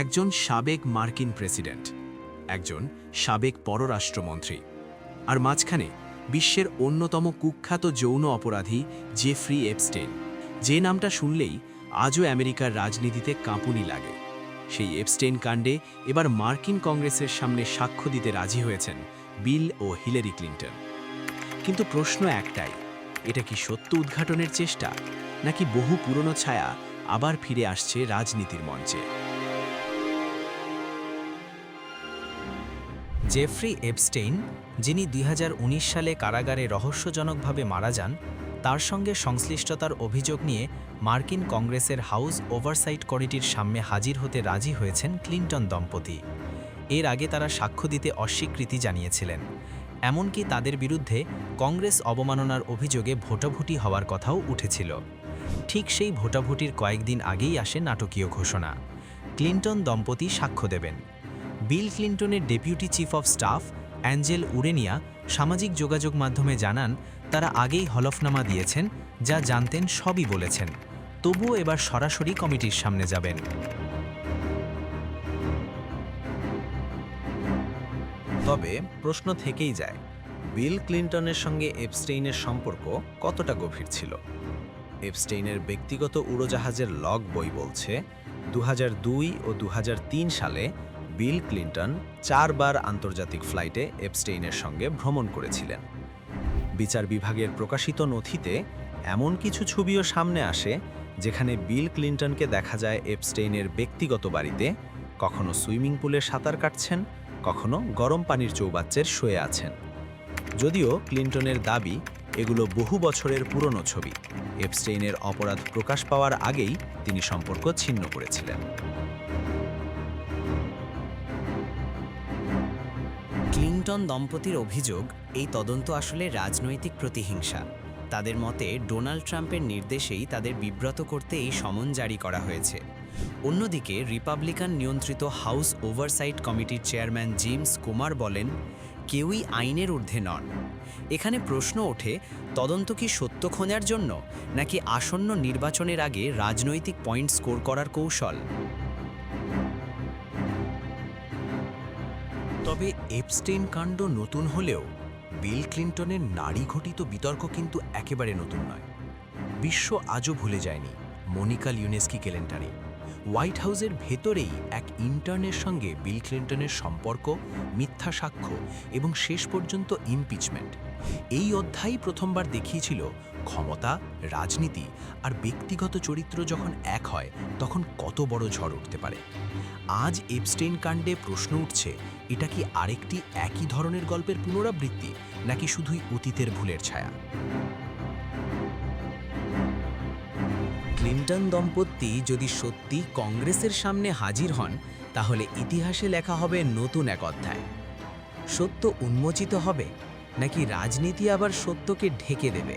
একজন সাবেক মার্কিন প্রেসিডেন্ট, একজন সাবেক পররাষ্ট্রমন্ত্রী, আর মাঝখানে বিশ্বের অন্যতম কুখ্যাত যৌন অপরাধী জেফ্রি এপস্টেইন, যে নামটা শুনলেই আজও আমেরিকার রাজনীতিতে কাঁপুনি লাগে। সেই এপস্টেইন কাণ্ডে এবার মার্কিন কংগ্রেসের সামনে সাক্ষ্য দিতে রাজি হয়েছেন বিল ও হিলারি ক্লিন্টন। কিন্তু প্রশ্ন একটাই, এটা কি সত্য উদ্ঘাটনের চেষ্টা, নাকি বহু পুরনো ছায়া আবার ফিরে আসছে রাজনীতির মঞ্চে? জেফ্রি এপস্টেইন, যিনি ২০১৯ সালে কারাগারে রহস্যজনকভাবে মারা যান, তার সঙ্গে সংশ্লিষ্টতার অভিযোগ নিয়ে মার্কিন কংগ্রেসের হাউস ওভারসাইট কমিটির সামনে হাজির হতে রাজি হয়েছেন ক্লিন্টন দম্পতি। এর আগে তারা সাক্ষ্য দিতে অস্বীকৃতি জানিয়েছিলেন। এমনকি তাদের বিরুদ্ধে কংগ্রেস অবমাননার অভিযোগে ভোটাভুটি হওয়ার কথাও উঠেছিল। ঠিক সেই ভোটাভুটির কয়েকদিন আগেই আসে নাটকীয় ঘোষণা, ক্লিন্টন দম্পতি সাক্ষ্য দেবেন। বিল ক্লিন্টনের deputy chief of staff Angel Ureña সামাজিক যোগাযোগ মাধ্যমে জানান, তারা আগেই হলফনামা দিয়েছেন, যা জানতেন সবই বলেছেন, তবুও এবার সরাসরি কমিটির সামনে যাবেন। তবে প্রশ্ন থেকেই যায়, বিল ক্লিন্টনের সঙ্গে এপস্টেইনের সম্পর্ক কতটা গভীর ছিল? এপস্টেইনের ব্যক্তিগত উড়োজাহাজের লগ বই বলছে, ২০০২ ও ২০০৩ সালে বিল ক্লিন্টন ৪ বার আন্তর্জাতিক ফ্লাইটে এপস্টেইনের সঙ্গে ভ্রমণ করেছিলেন। বিচার বিভাগের প্রকাশিত নথিতে এমন কিছু ছবিও সামনে আসে, যেখানে বিল ক্লিন্টনকে দেখা যায় এপস্টেইনের ব্যক্তিগত বাড়িতে কখনো সুইমিং পুলে সাঁতার কাটছেন, কখনো গরম পানির চৌবাচ্চার শুয়ে আছেন। যদিও ক্লিন্টনের দাবি এগুলো বহু বছরের পুরনো ছবি, এপস্টেইনের অপরাধ প্রকাশ পাওয়ার আগেই তিনি সম্পর্ক ছিন্ন করেছিলেন। ক্লিন্টন দম্পতির অভিযোগ, এই তদন্ত আসলে রাজনৈতিক প্রতিহিংসা। তাদের মতে ডোনাল্ড ট্রাম্পের নির্দেশেই তাদের বিব্রত করতে এই সমন জারি করা হয়েছে। অন্যদিকে রিপাবলিকান নিয়ন্ত্রিত হাউস ওভারসাইট কমিটির চেয়ারম্যান জেমস কোমার বলেন, কেউই আইনের ঊর্ধ্বে নন। এখানে প্রশ্ন ওঠে, তদন্ত কি সত্য খোঁজার জন্য, নাকি আসন্ন নির্বাচনের আগে রাজনৈতিক পয়েন্ট স্কোর করার কৌশল? তবে এপস্টেইন কাণ্ড নতুন হলেও বিল ক্লিন্টনের নারী ঘটিত বিতর্ক কিন্তু একেবারে নতুন নয়। বিশ্ব আজও ভুলে যায়নি মনিকা লিওনেস্কি কেলেঙ্কারি। হোয়াইট হাউসের ভেতরেই এক ইন্টার্নের সঙ্গে বিল ক্লিন্টনের সম্পর্ক, মিথ্যা সাক্ষ্য এবং শেষ পর্যন্ত ইমপিচমেন্ট। এই অধ্যায়ই প্রথমবার দেখিয়েছিল ক্ষমতা, রাজনীতি আর ব্যক্তিগত চরিত্র যখন এক হয় তখন কত বড় ঝড় উঠতে পারে। আজ এপস্টেইন কাণ্ডে প্রশ্ন উঠছে, এটা কি আরেকটি একই ধরনের গল্পের পুনরাবৃত্তি, নাকি শুধুই অতীতের ভুলের ছায়া? ক্লিন্টন দম্পতি যদি সত্যি কংগ্রেসের সামনে হাজির হন, তাহলে ইতিহাসে লেখা হবে নতুন এক অধ্যায়। সত্য উন্মোচিত হবে, নাকি রাজনীতি আবার সত্যকে ঢেকে দেবে?